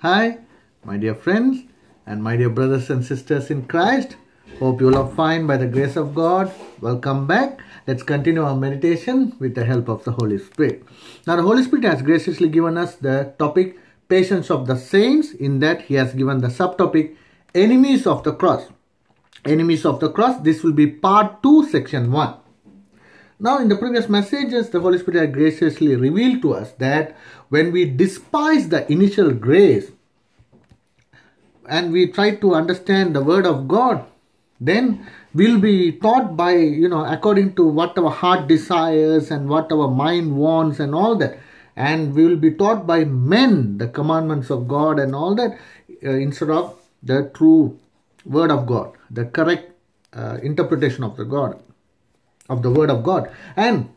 Hi, my dear friends and my dear brothers and sisters in Christ. Hope you all are fine by the grace of God. Welcome back. Let's continue our meditation with the help of the Holy Spirit. Now, the Holy Spirit has graciously given us the topic Patience of the Saints. In that, He has given the subtopic Enemies of the Cross. Enemies of the Cross. This will be part 2, section 1. Now, in the previous messages, the Holy Spirit has graciously revealed to us that when we despise the initial grace and we try to understand the Word of God, then we'll be taught by, according to what our heart desires and what our mind wants and all that. And we will be taught by men the commandments of God and all that instead of the true Word of God, the correct interpretation of the Word of God. And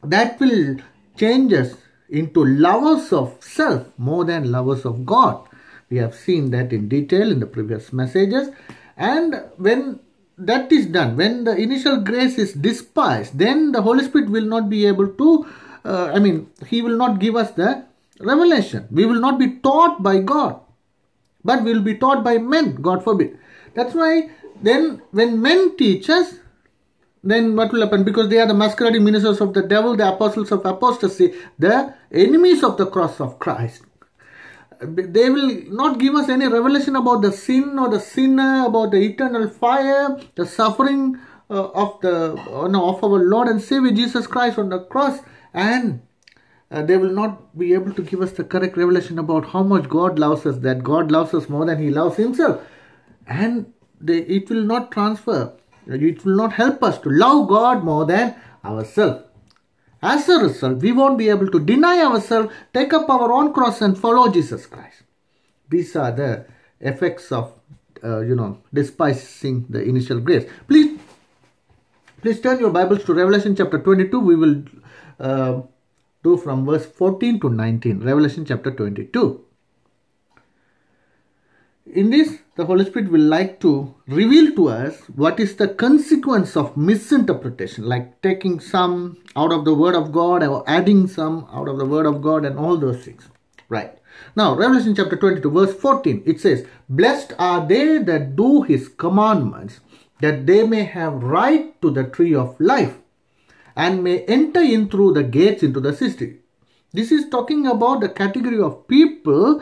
that will change us into lovers of self more than lovers of God. We have seen that in detail in the previous messages. And when that is done, when the initial grace is despised, then the Holy Spirit will not be able to, He will not give us the revelation. We will not be taught by God, but we will be taught by men, God forbid. That's why then when men teach us, then what will happen? Because they are the masquerading ministers of the devil, the apostles of apostasy, the enemies of the cross of Christ. They will not give us any revelation about the sin or the sinner, about the eternal fire, the suffering of our Lord and Savior Jesus Christ on the cross. And they will not be able to give us the correct revelation about how much God loves us, that God loves us more than He loves Himself. And it will not transfer. It will not help us to love God more than ourselves. As a result, we won't be able to deny ourselves, take up our own cross and follow Jesus Christ. These are the effects of, despising the initial grace. Please turn your Bibles to Revelation chapter 22. We will do from verse 14 to 19. Revelation chapter 22. In this, the Holy Spirit will like to reveal to us what is the consequence of misinterpretation, like taking some out of the Word of God or adding some out of the Word of God and all those things. Right. Now, Revelation chapter 22, verse 14, it says, "Blessed are they that do His commandments, that they may have right to the tree of life, and may enter in through the gates into the city." This is talking about the category of people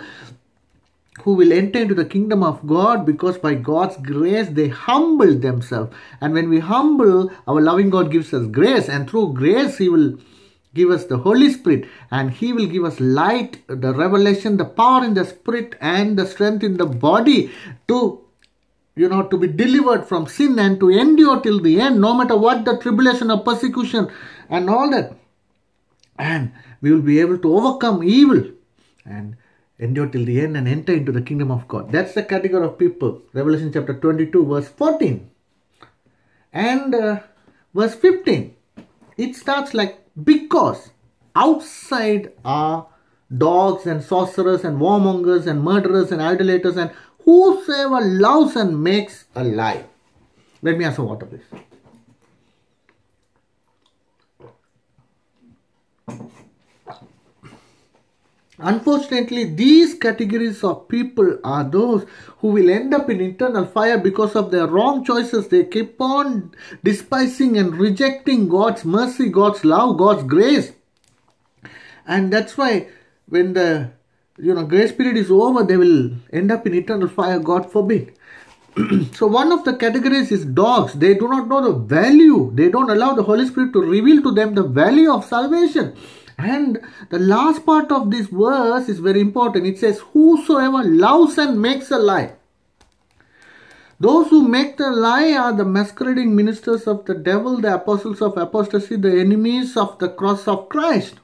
who will enter into the kingdom of God because by God's grace they humble themselves. And when we humble, our loving God gives us grace, and through grace He will give us the Holy Spirit, and He will give us light, the revelation, the power in the Spirit and the strength in the body to be delivered from sin and to endure till the end, no matter what the tribulation or persecution and all that. And we will be able to overcome evil and endure till the end and enter into the kingdom of God. That's the category of people. Revelation chapter 22, verse 14. And verse 15. It starts like, "Because outside are dogs and sorcerers and warmongers and murderers and idolaters and whosoever loves and makes a lie." Let me have some water, please. Unfortunately, these categories of people are those who will end up in eternal fire because of their wrong choices. They keep on despising and rejecting God's mercy, God's love, God's grace. And that's why when the grace period is over, they will end up in eternal fire, God forbid. So one of the categories is dogs. They do not know the value. They don't allow the Holy Spirit to reveal to them the value of salvation. And the last part of this verse is very important. It says, "Whosoever loves and makes a lie." Those who make the lie are the masquerading ministers of the devil, the apostles of apostasy, the enemies of the cross of Christ.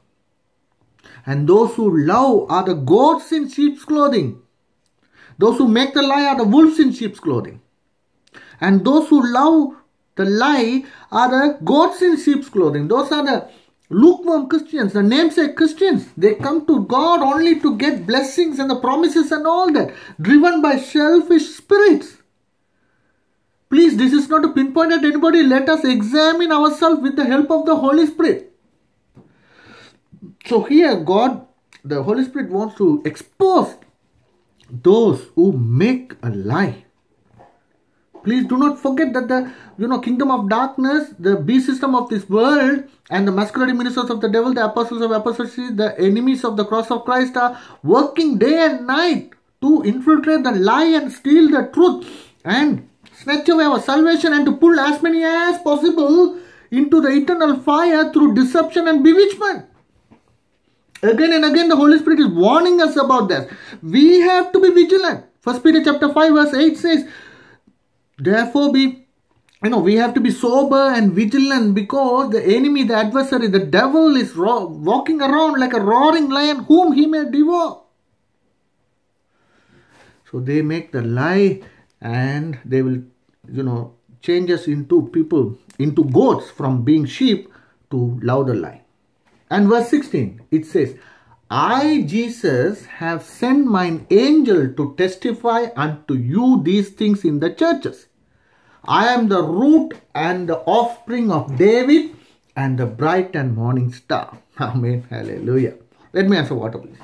And those who love are the goats in sheep's clothing. Those who make the lie are the wolves in sheep's clothing. And those who love the lie are the goats in sheep's clothing. Those are the lukewarm Christians, the namesake Christians. They come to God only to get blessings and the promises and all that, driven by selfish spirits. Please, this is not to pinpoint at anybody. Let us examine ourselves with the help of the Holy Spirit. So here the Holy Spirit wants to expose those who make a lie. Please do not forget that the kingdom of darkness, the beast system of this world, and the masquerading ministers of the devil, the apostles of apostasy, the enemies of the cross of Christ are working day and night to infiltrate the lie and steal the truth and snatch away our salvation and to pull as many as possible into the eternal fire through deception and bewitchment. Again and again the Holy Spirit is warning us about that. We have to be vigilant. 1 Peter chapter 5 verse 8 says, therefore we have to be sober and vigilant, because the enemy, the adversary, the devil is walking around like a roaring lion whom he may devour. So they make the lie and they will, change us into people, into goats, from being sheep to love the lie. And verse 16, it says, I, Jesus, have sent mine angel to testify unto you these things in the churches. I am the root and the offspring of David and the bright and morning star. Amen. Hallelujah. Let me answer water, please.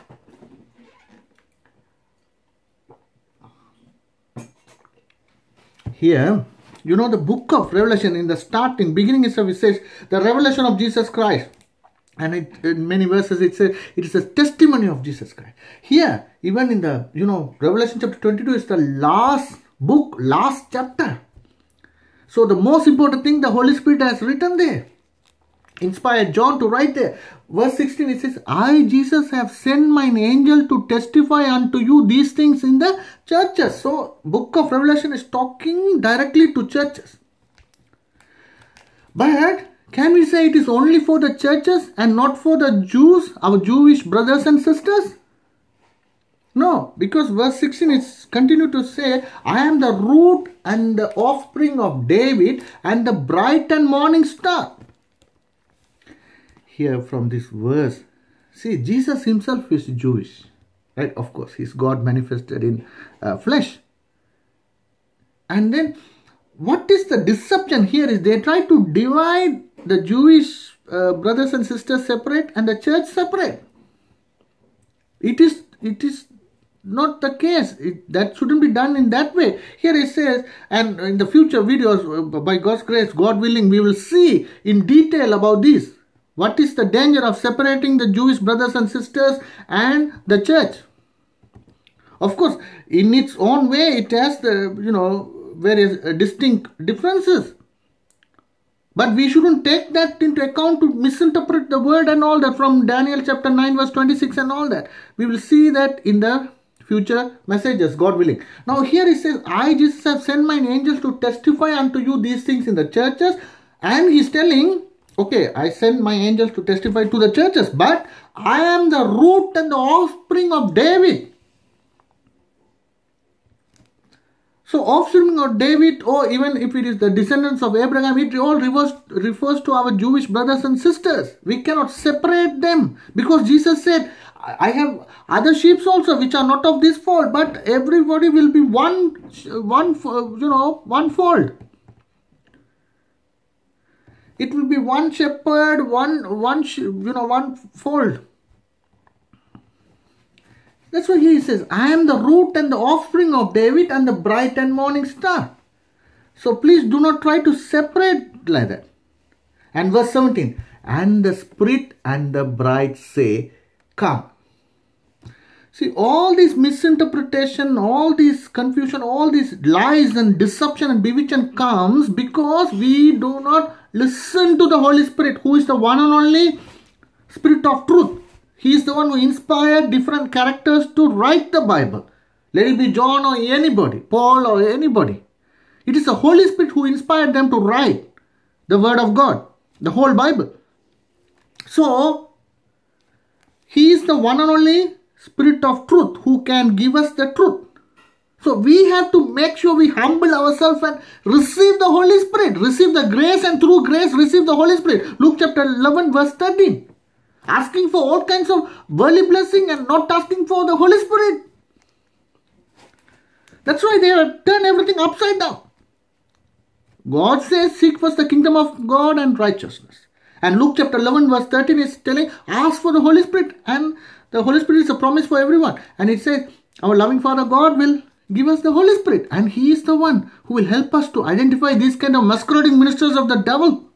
Here, the book of Revelation, in the beginning itself, it says the revelation of Jesus Christ. And in many verses it says it is a testimony of Jesus Christ. Here, even in the, Revelation chapter 22 is the last book, last chapter. So the most important thing the Holy Spirit has written there, inspired John to write there. Verse 16, it says, I, Jesus, have sent mine angel to testify unto you these things in the churches. So book of Revelation is talking directly to churches. But can we say it is only for the churches and not for the Jews, our Jewish brothers and sisters? No, because verse 16 is continue to say, I am the root and the offspring of David and the bright and morning star. Here from this verse, see, Jesus himself is Jewish, right? Of course, he's God manifested in flesh. And then what is the deception here is they try to divide the Jewish brothers and sisters separate and the church separate. It is not the case. That shouldn't be done in that way. Here it says, and in the future videos, by God's grace, God willing, we will see in detail about this. What is the danger of separating the Jewish brothers and sisters and the church? Of course, in its own way, it has the, various distinct differences. But we shouldn't take that into account to misinterpret the word and all that from Daniel chapter 9 verse 26 and all that. We will see that in the future messages, God willing. Now here it says, I, Jesus, have sent mine angels to testify unto you these things in the churches. And he's telling, okay, I send my angels to testify to the churches, but I am the root and the offspring of David. So offspring of David, or even if it is the descendants of Abraham, it all refers to our Jewish brothers and sisters. We cannot separate them, because Jesus said, I have other sheep also which are not of this fold, but everybody will be one fold. It will be one shepherd, one fold. That's why he says, I am the root and the offspring of David and the bright and morning star. So please do not try to separate like that. And verse 17, and the Spirit and the bride say, come. See, all this misinterpretation, all this confusion, all these lies and deception and bewitchment comes because we do not listen to the Holy Spirit, who is the one and only Spirit of truth. He is the one who inspired different characters to write the Bible. Let it be John or anybody, Paul or anybody. It is the Holy Spirit who inspired them to write the Word of God, the whole Bible. So, He is the one and only Spirit of truth who can give us the truth. So, we have to make sure we humble ourselves and receive the Holy Spirit. Receive the grace, and through grace receive the Holy Spirit. Luke chapter 11 verse 13. Asking for all kinds of worldly blessing and not asking for the Holy Spirit. That's why they have turned everything upside down. God says, seek first the kingdom of God and righteousness. And Luke chapter 11 verse 13 is telling, ask for the Holy Spirit. And the Holy Spirit is a promise for everyone. And it says, our loving Father God will give us the Holy Spirit, and He is the one who will help us to identify these kind of masquerading ministers of the devil.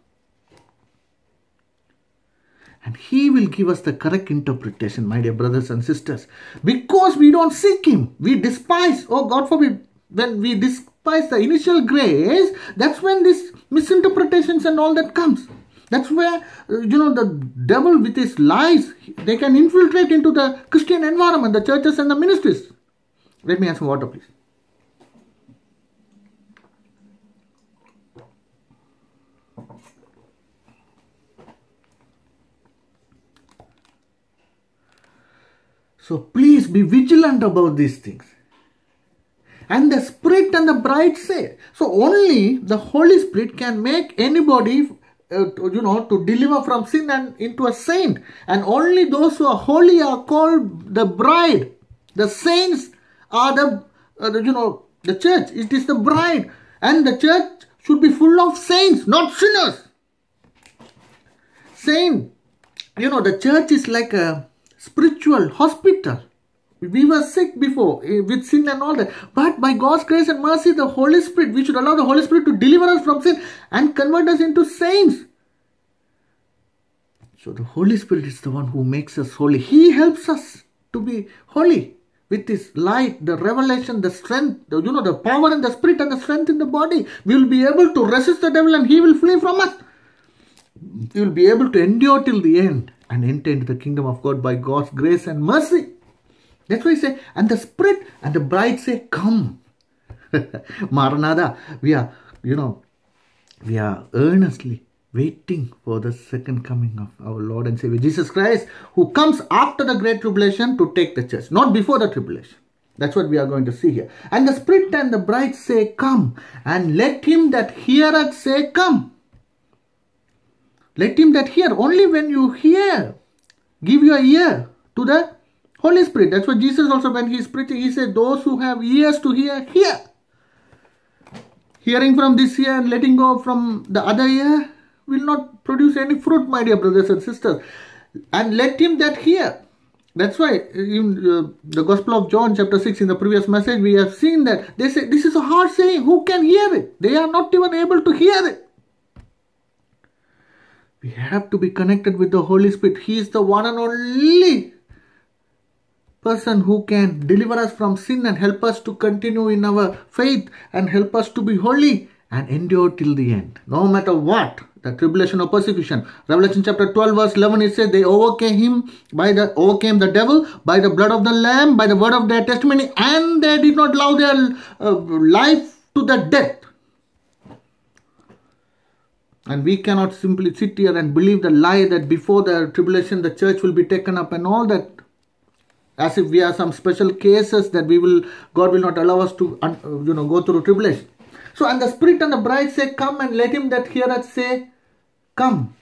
And He will give us the correct interpretation, my dear brothers and sisters. Because we don't seek Him. We despise, oh God forbid, when we despise the initial grace, that's when these misinterpretations and all that comes. That's where, the devil with his lies, they can infiltrate into the Christian environment, the churches and the ministries. Let me have some water, please. So please be vigilant about these things. And the Spirit and the bride say. So only the Holy Spirit can make anybody, to deliver from sin and into a saint. And only those who are holy are called the bride. The saints are the church. It is the bride. And the church should be full of saints, not sinners. Saint, the church is like a spiritual hospital. We were sick before with sin and all that. But by God's grace and mercy, the Holy Spirit, we should allow the Holy Spirit to deliver us from sin and convert us into saints. So the Holy Spirit is the one who makes us holy. He helps us to be holy with His light, the revelation, the strength, the power and the Spirit and the strength in the body. We will be able to resist the devil and he will flee from us. We will be able to endure till the end and enter into the kingdom of God by God's grace and mercy. That's why He say, and the Spirit and the bride say, come. Maranatha, we are earnestly waiting for the second coming of our Lord and Savior Jesus Christ, who comes after the great tribulation to take the church, not before the tribulation. That's what we are going to see here. And the Spirit and the bride say, come. And let him that heareth say, come. Let him that hear. Only when you hear, give your ear to the Holy Spirit. That's what Jesus also, when He is preaching, He said, those who have ears to hear, hear. Hearing from this ear and letting go from the other ear will not produce any fruit, my dear brothers and sisters. And let him that hear. That's why in the Gospel of John chapter 6, in the previous message, we have seen that they say, this is a hard saying. Who can hear it? They are not even able to hear it. We have to be connected with the Holy Spirit. He is the one and only person who can deliver us from sin and help us to continue in our faith and help us to be holy and endure till the end. No matter what, the tribulation or persecution. Revelation chapter 12 verse 11, it says they overcame the devil by the blood of the Lamb, by the word of their testimony, and they did not love their life to the death. And we cannot simply sit here and believe the lie that before the tribulation the church will be taken up and all that, as if we are some special cases that God will not allow us to go through tribulation. So, and the Spirit and the bride say, come, and let him that heareth say, come.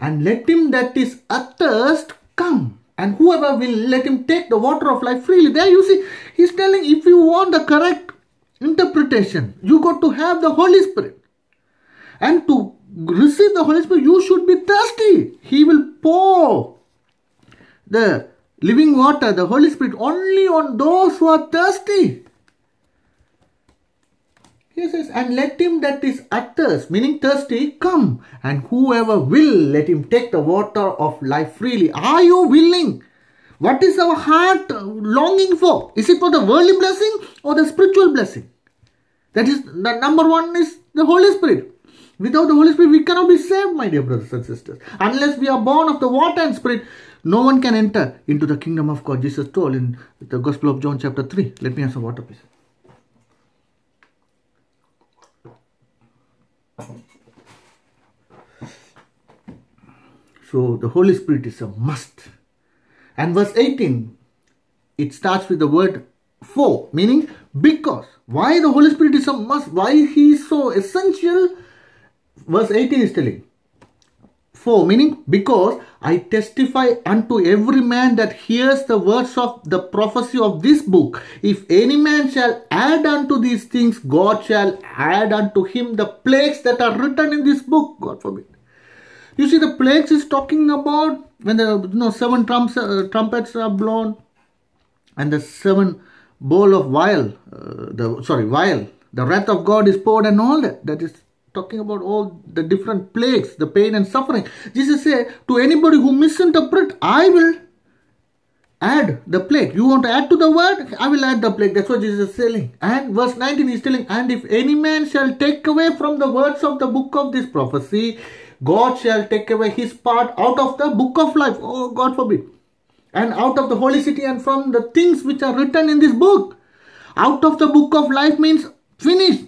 And let him that is athirst come. And whoever will, let him take the water of life freely. There you see, He's telling, if you want the correct interpretation, you got to have the Holy Spirit. And to receive the Holy Spirit, you should be thirsty. He will pour the living water, the Holy Spirit, only on those who are thirsty. He says, and let him that is athirst, meaning thirsty, come. And whoever will, let him take the water of life freely. Are you willing? What is our heart longing for? Is it for the worldly blessing or the spiritual blessing? That is, the number one is the Holy Spirit. Without the Holy Spirit, we cannot be saved, my dear brothers and sisters. Unless we are born of the water and Spirit, no one can enter into the kingdom of God. Jesus told in the Gospel of John chapter 3. Let me have some water, please. So the Holy Spirit is a must. And verse 18, it starts with the word for, meaning because. Why the Holy Spirit is a must? Why He is so essential? Verse 18 is telling. For, meaning because I testify unto every man that hears the words of the prophecy of this book. If any man shall add unto these things, God shall add unto him the plagues that are written in this book. God forbid. You see, the plagues is talking about when the 7 trumpets are blown and the 7 bowl of vial, the wrath of God is poured and all that. That is talking about all the different plagues, the pain and suffering. Jesus said, to anybody who misinterpret, I will add the plague. You want to add to the word? I will add the plague. That's what Jesus is saying. And verse 19 is telling, and if any man shall take away from the words of the book of this prophecy, God shall take away his part out of the book of life. Oh, God forbid. And out of the holy city and from the things which are written in this book. Out of the book of life means finish.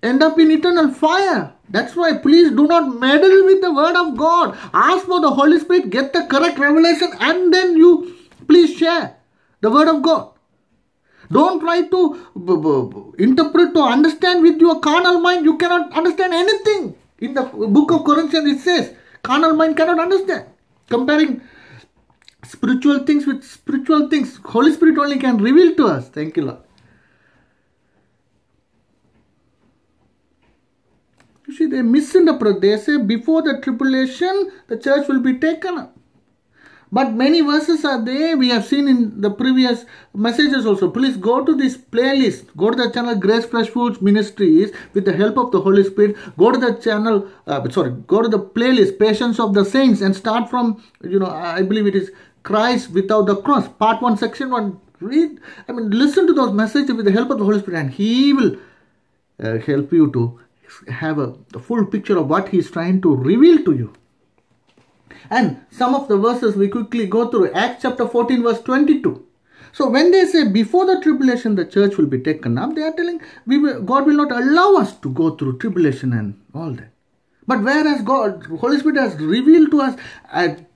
End up in eternal fire. That's why please do not meddle with the word of God. Ask for the Holy Spirit, get the correct revelation, and then you please share the word of God. Don't try to interpret or understand with your carnal mind. You cannot understand anything. In the book of Corinthians it says, carnal mind cannot understand. Comparing spiritual things with spiritual things, Holy Spirit only can reveal to us. Thank you, Lord. You see, they misinterpret. They say before the tribulation, the church will be taken up. But many verses are there. We have seen in the previous messages also. Please go to this playlist. Go to the channel Grace Fresh Foods Ministries with the help of the Holy Spirit. Go to the channel, go to the playlist Patience of the Saints and start from, I believe it is Christ Without the Cross. Part 1, Section 1. Listen to those messages with the help of the Holy Spirit, and He will help you to have the full picture of what He is trying to reveal to you. And some of the verses we quickly go through. Acts chapter 14 verse 22. So when they say before the tribulation the church will be taken up, they are telling God will not allow us to go through tribulation and all that. But whereas Holy Spirit has revealed to us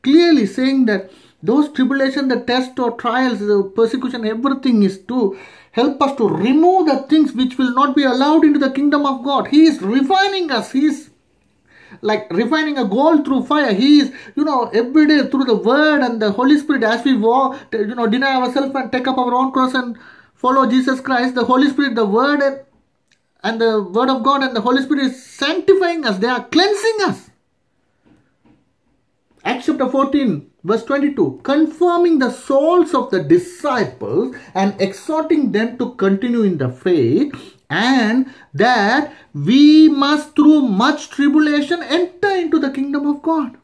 clearly saying that those tribulation, the test or trials, the persecution, everything is to help us to remove the things which will not be allowed into the kingdom of God. He is refining us. He is like refining a gold through fire. He is, every day through the word and the Holy Spirit, as we walk, deny ourselves and take up our own cross and follow Jesus Christ, the Holy Spirit, the word and the word of God and the Holy Spirit is sanctifying us. They are cleansing us. Acts chapter 14 verse 22, confirming the souls of the disciples and exhorting them to continue in the faith, and that we must through much tribulation enter into the kingdom of God.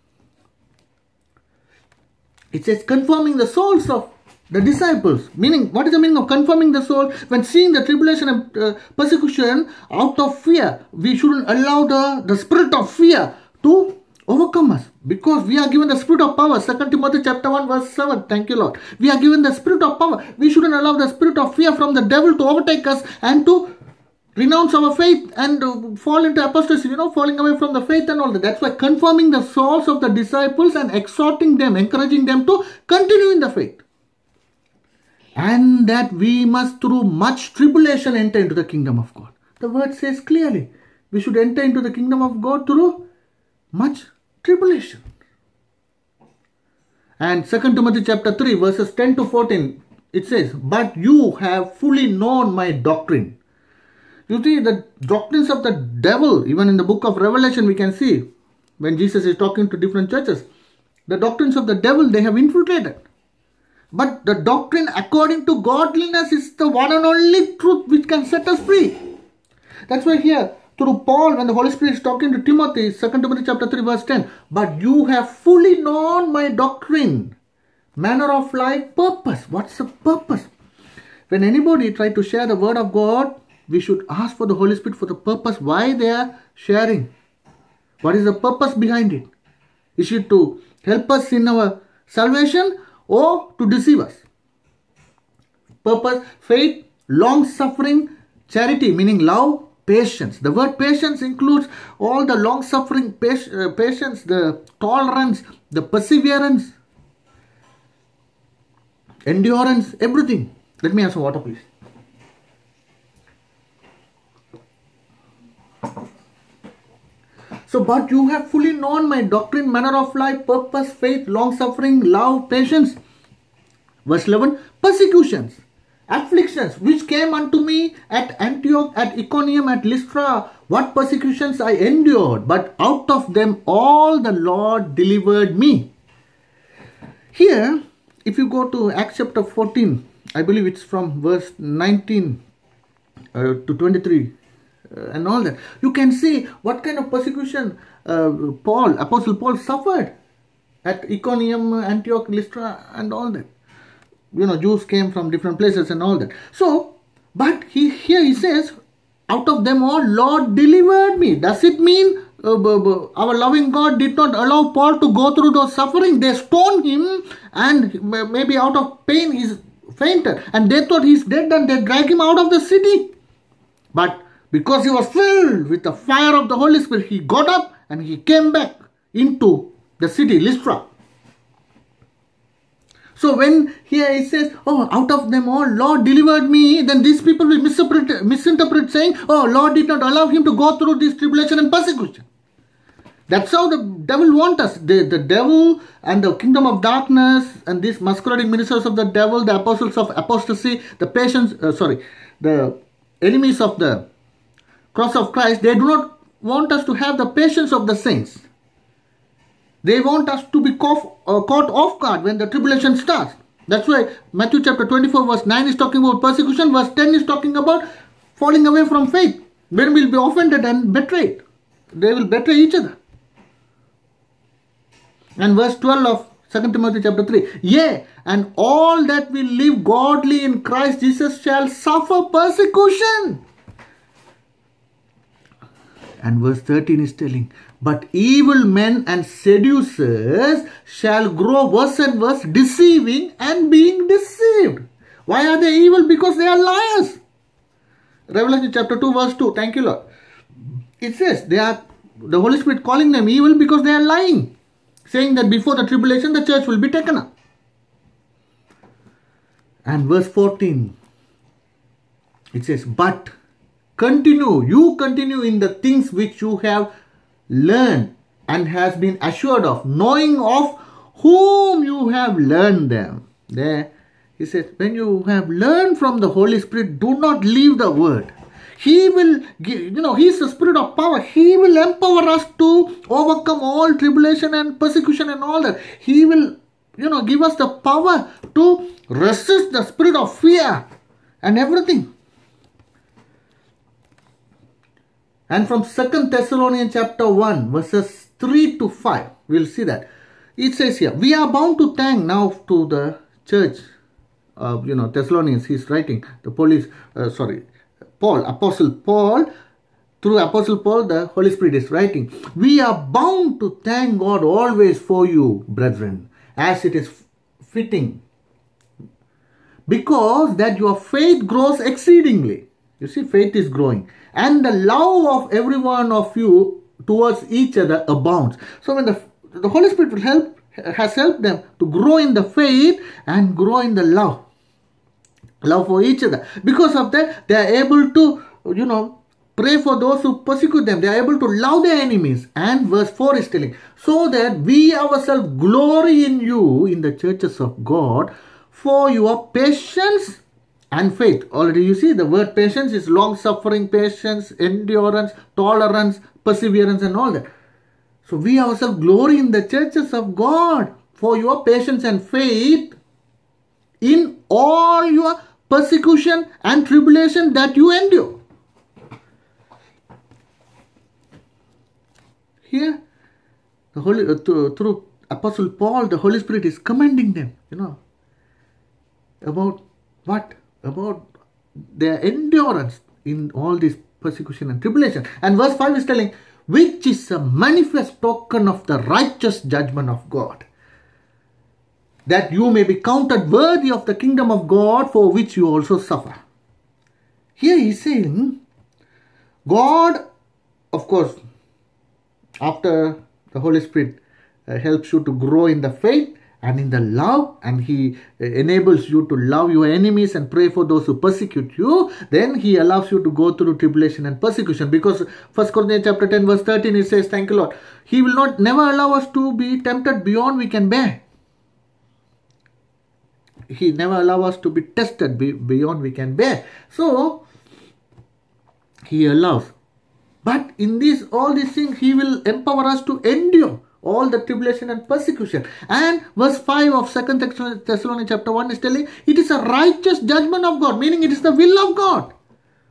It says confirming the souls of the disciples. Meaning, what is the meaning of confirming the soul? When seeing the tribulation and persecution out of fear, we shouldn't allow the spirit of fear to overcome us, because we are given the spirit of power. 2 Timothy chapter 1 verse 7. Thank you, Lord. We are given the spirit of power. We shouldn't allow the spirit of fear from the devil to overtake us and to renounce our faith and fall into apostasy, falling away from the faith and all that. That's why confirming the souls of the disciples and exhorting them, encouraging them to continue in the faith. And that we must through much tribulation enter into the kingdom of God. The word says clearly, we should enter into the kingdom of God through much tribulation. And 2 Timothy chapter 3 verses 10 to 14, it says, but you have fully known my doctrine. You see, the doctrines of the devil, even in the book of Revelation we can see, when Jesus is talking to different churches, the doctrines of the devil, they have infiltrated. But the doctrine according to godliness is the one and only truth which can set us free. That's why here, through Paul, when the Holy Spirit is talking to Timothy, 2 Timothy chapter 3 verse 10, but you have fully known my doctrine, manner of life, purpose. What's the purpose? When anybody try to share the word of God, we should ask for the Holy Spirit for the purpose, why they are sharing. What is the purpose behind it? Is it to help us in our salvation or to deceive us? Purpose, faith, long suffering, charity, meaning love, patience. The word patience includes all the long suffering, patience, the tolerance, the perseverance, endurance, everything. Let me have some water, please. So, but you have fully known my doctrine, manner of life, purpose, faith, long suffering, love, patience. Verse 11, persecutions, afflictions, which came unto me at Antioch, at Iconium, at Lystra. What persecutions I endured, but out of them all the Lord delivered me. Here, if you go to Acts chapter 14, I believe it's from verse 19 to 23 and all that. You can see what kind of persecution Apostle Paul suffered at Iconium, Antioch, Lystra and all that. Jews came from different places and all that. So, but here he says, out of them all, Lord delivered me. Does it mean our loving God did not allow Paul to go through those suffering? They stoned him, and maybe out of pain he fainted, and they thought he's dead, and they dragged him out of the city. But because he was filled with the fire of the Holy Spirit, he got up and he came back into the city, Lystra. So when here he says, oh, out of them all, Lord delivered me, then these people will misinterpret saying, oh, Lord did not allow him to go through this tribulation and persecution. That's how the devil wants us. The devil and the kingdom of darkness and these masquerading ministers of the devil, the apostles of apostasy, the enemies of the cross of Christ, they do not want us to have the patience of the saints. They want us to be caught off guard when the tribulation starts. That's why Matthew chapter 24 verse 9 is talking about persecution. Verse 10 is talking about falling away from faith. When we'll be offended and betrayed. They will betray each other. And verse 12 of 2 Timothy chapter 3. Yea, and all that will live godly in Christ Jesus shall suffer persecution. And verse 13 is telling, but evil men and seducers shall grow worse and worse, deceiving and being deceived. Why are they evil? Because they are liars. Revelation chapter 2 verse 2. Thank you, Lord. It says they are, the Holy Spirit calling them evil because they are lying. Saying that before the tribulation the church will be taken up. And verse 14. It says, but you continue in the things which you have learned and has been assured of, knowing of whom you have learned them. There, he says, when you have learned from the Holy Spirit, do not leave the word. He will give, he is the Spirit of power. He will empower us to overcome all tribulation and persecution and all that. He will, give us the power to resist the spirit of fear and everything. And from 2 Thessalonians chapter 1 verses 3 to 5, we'll see that. It says here, we are bound to thank now to the church, Thessalonians, he's writing, Apostle Paul, through Apostle Paul, the Holy Spirit is writing, we are bound to thank God always for you, brethren, as it is fitting, because that your faith grows exceedingly. You see, faith is growing. And the love of every one of you towards each other abounds. So when the Holy Spirit has helped them to grow in the faith and grow in the love for each other. Because of that, they are able to, pray for those who persecute them. They are able to love their enemies. And verse 4 is telling, so that we ourselves glory in you in the churches of God for your patience and faith. Already you see the word patience is long suffering, patience, endurance, tolerance, perseverance and all that. So we ourselves glory in the churches of God for your patience and faith in all your persecution and tribulation that you endure. Here, through Apostle Paul, the Holy Spirit is commending them, about what? About their endurance in all this persecution and tribulation. And verse 5 is telling, which is a manifest token of the righteous judgment of God, that you may be counted worthy of the kingdom of God for which you also suffer. Here he is saying, God, of course, after the Holy Spirit helps you to grow in the faith and in the love, and he enables you to love your enemies and pray for those who persecute you, then he allows you to go through tribulation and persecution. Because 1 Corinthians chapter 10 verse 13 it says, thank you Lord, he will never allow us to be tempted beyond we can bear. He never allows us to be tested beyond we can bear. So he allows. But in all these things, he will empower us to endure all the tribulation and persecution. And verse 5 of 2 Thessalonians chapter 1 is telling it is a righteous judgment of God, meaning it is the will of God.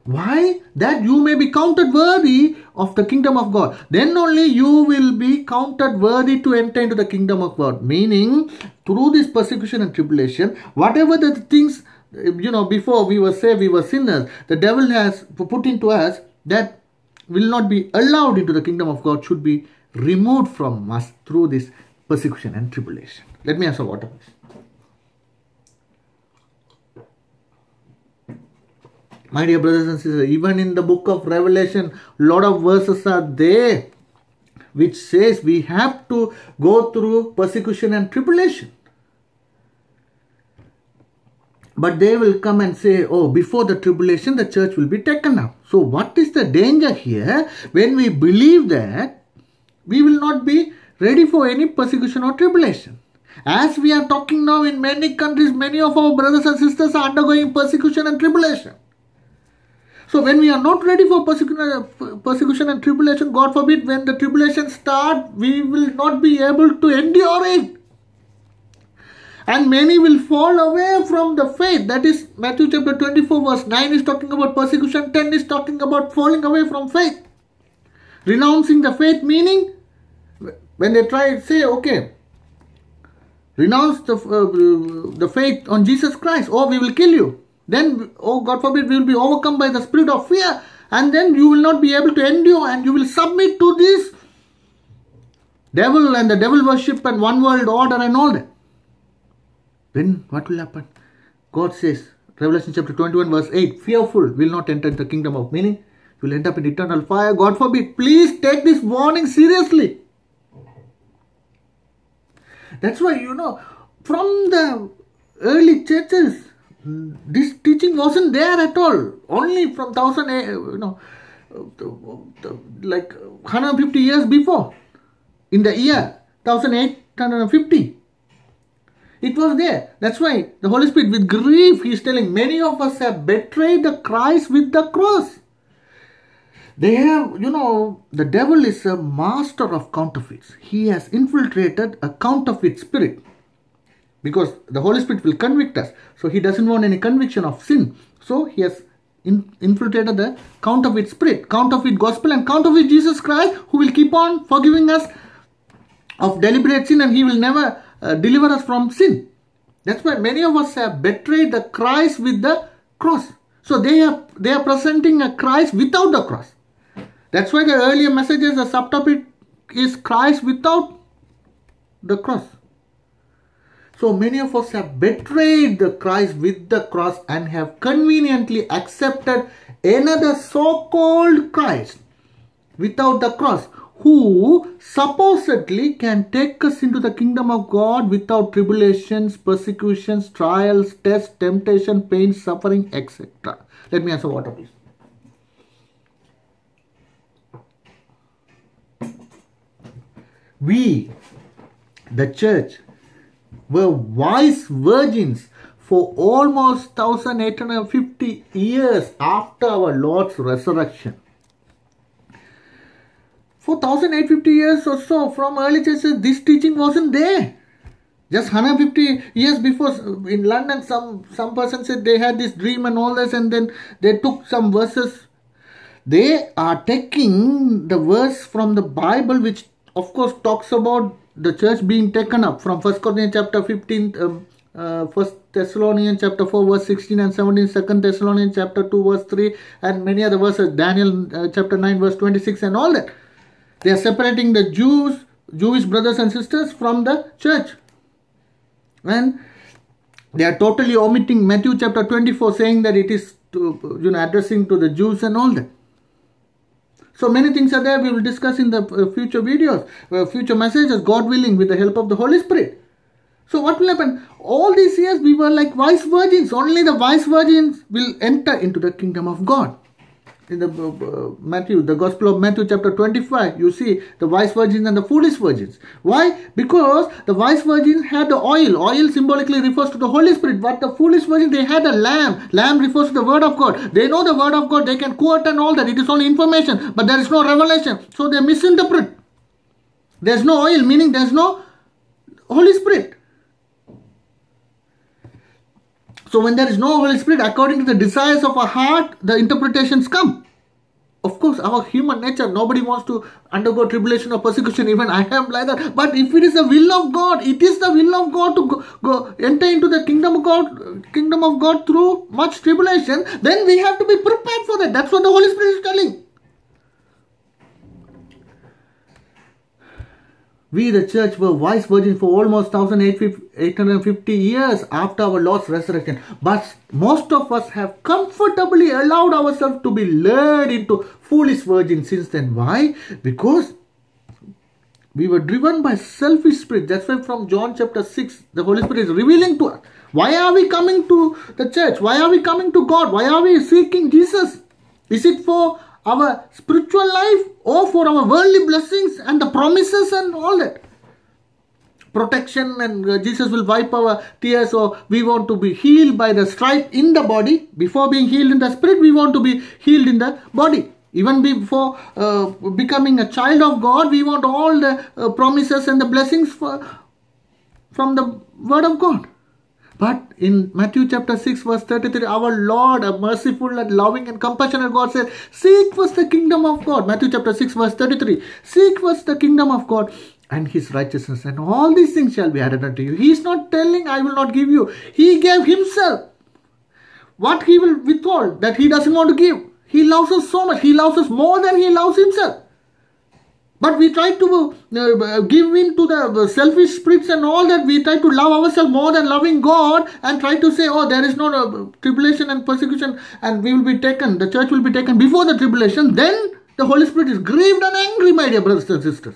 Why? That you may be counted worthy of the kingdom of God. Then only you will be counted worthy to enter into the kingdom of God. Meaning, through this persecution and tribulation, whatever the things, before we were saved, we were sinners, the devil has put into us that will not be allowed into the kingdom of God should be removed from us through this persecution and tribulation. Let me have some water, please. My dear brothers and sisters, even in the book of Revelation, a lot of verses are there which says we have to go through persecution and tribulation. But they will come and say, oh, before the tribulation, the church will be taken up. So what is the danger here? When we believe that, we will not be ready for any persecution or tribulation. As we are talking now in many countries, many of our brothers and sisters are undergoing persecution and tribulation. So when we are not ready for persecution and tribulation, God forbid, when the tribulation starts, we will not be able to endure it. And many will fall away from the faith. That is Matthew chapter 24 verse 9 is talking about persecution. 10 is talking about falling away from faith. Renouncing the faith, meaning when they try to say, okay, renounce the faith on Jesus Christ, or we will kill you. Then, oh God forbid, we will be overcome by the spirit of fear. And then you will not be able to endure and you will submit to this devil and the devil worship and one world order and all that. Then what will happen? God says, Revelation chapter 21 verse 8, fearful will not enter the kingdom of, meaning you will end up in eternal fire. God forbid. Please take this warning seriously. That's why, from the early churches, this teaching wasn't there at all. Only from 150 years before, in the year 1850. It was there. That's why the Holy Spirit, with grief, He is telling, many of us have betrayed the Christ with the cross. They have, the devil is a master of counterfeits. He has infiltrated a counterfeit spirit. Because the Holy Spirit will convict us. So He doesn't want any conviction of sin. So He has infiltrated the counterfeit spirit, counterfeit gospel and counterfeit Jesus Christ, who will keep on forgiving us of deliberate sin, and He will never deliver us from sin. That's why many of us have betrayed the Christ with the cross. So they are presenting a Christ without the cross. That's why the earlier messages, the subtopic is Christ without the cross. So many of us have betrayed the Christ with the cross and have conveniently accepted another so-called Christ without the cross, who supposedly can take us into the kingdom of God without tribulations, persecutions, trials, tests, temptation, pain, suffering, etc. Let me answer water, please. We, the church, were wise virgins for almost 1850 years after our Lord's resurrection. For 1850 years or so from early churches, this teaching wasn't there. Just 150 years before, in London, some person said they had this dream and all this, and then they took some verses. They are taking the verse from the Bible, which of course talks about the church being taken up, from 1 Corinthians chapter 15, 1 Thessalonians chapter 4 verse 16 and 17, 2 Thessalonians chapter 2 verse 3, and many other verses, Daniel chapter 9 verse 26 and all that. They are separating the Jewish brothers and sisters from the church. And they are totally omitting Matthew chapter 24, saying that it is addressing to the Jews and all that. So many things are there. We will discuss in the future videos, future messages, God willing, with the help of the Holy Spirit. So what will happen? All these years we were like wise virgins. Only the wise virgins will enter into the kingdom of God. In the the Gospel of Matthew chapter 25, you see the wise virgins and the foolish virgins. Why? Because the wise virgins had the oil. Oil symbolically refers to the Holy Spirit. But the foolish virgins, they had a lamb. Lamb refers to the word of God. They know the word of God. They can quote and all that. It is only information. But there is no revelation. So they misinterpret There's no oil, meaning there's no Holy Spirit. So when there is no Holy Spirit, according to the desires of our heart, the interpretations come. Of course, our human nature, nobody wants to undergo tribulation or persecution. Even I am like that. But if it is the will of God, it is the will of God to go enter into the kingdom of God through much tribulation, then we have to be prepared for that. That's what the Holy Spirit is telling. We, the church, were wise virgins for almost 1,850 years after our Lord's resurrection. But most of us have comfortably allowed ourselves to be lured into foolish virgins since then. Why? Because we were driven by selfish spirit. That's why from John chapter 6, the Holy Spirit is revealing to us. Why are we coming to the church? Why are we coming to God? Why are we seeking Jesus? Is it for our spiritual life or for our worldly blessings and the promises and all that? Protection, and Jesus will wipe our tears, or we want to be healed by the stripe in the body. Before being healed in the spirit, we want to be healed in the body. Even before becoming a child of God, we want all the promises and the blessings from the word of God. But in Matthew chapter 6 verse 33, our Lord, a merciful and loving and compassionate God, says, seek first the kingdom of God. Matthew chapter 6 verse 33, seek first the kingdom of God and His righteousness, and all these things shall be added unto you. He is not telling, I will not give you. He gave Himself. What He will withhold, that He doesn't want to give. He loves us so much. He loves us more than He loves Himself. But we try to give in to the selfish spirits and all that. We try to love ourselves more than loving God, and try to say, oh, there is no tribulation and persecution, and we will be taken, the church will be taken before the tribulation. Then the Holy Spirit is grieved and angry, my dear brothers and sisters.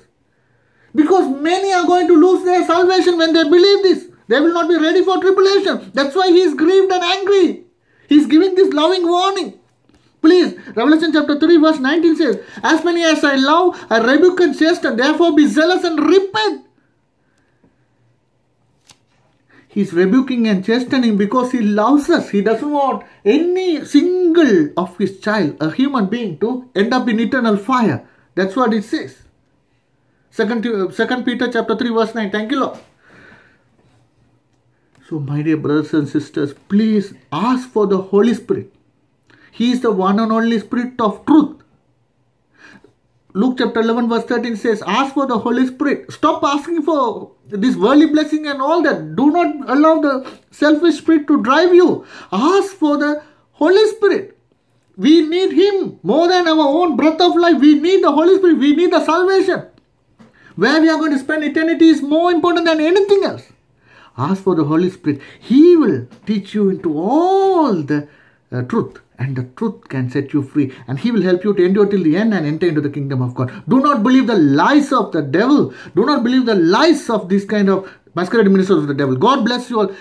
Because many are going to lose their salvation when they believe this. They will not be ready for tribulation. That's why He is grieved and angry. He is giving this loving warning. Please, Revelation chapter 3 verse 19 says, as many as I love, I rebuke and chasten, therefore be zealous and repent. He's rebuking and chastening because He loves us. He doesn't want any single of His child, a human being, to end up in eternal fire. That's what it says. 2 Peter chapter 3 verse 9. Thank you, Lord. So my dear brothers and sisters, please ask for the Holy Spirit. He is the one and only Spirit of truth. Luke chapter 11 verse 13 says, ask for the Holy Spirit. Stop asking for this worldly blessing and all that. Do not allow the selfish spirit to drive you. Ask for the Holy Spirit. We need Him more than our own breath of life. We need the Holy Spirit. We need the salvation. Where we are going to spend eternity is more important than anything else. Ask for the Holy Spirit. He will teach you into all the truth. And the truth can set you free. And He will help you to endure till the end and enter into the kingdom of God. Do not believe the lies of the devil. Do not believe the lies of this kind of masquerade ministers of the devil. God bless you all.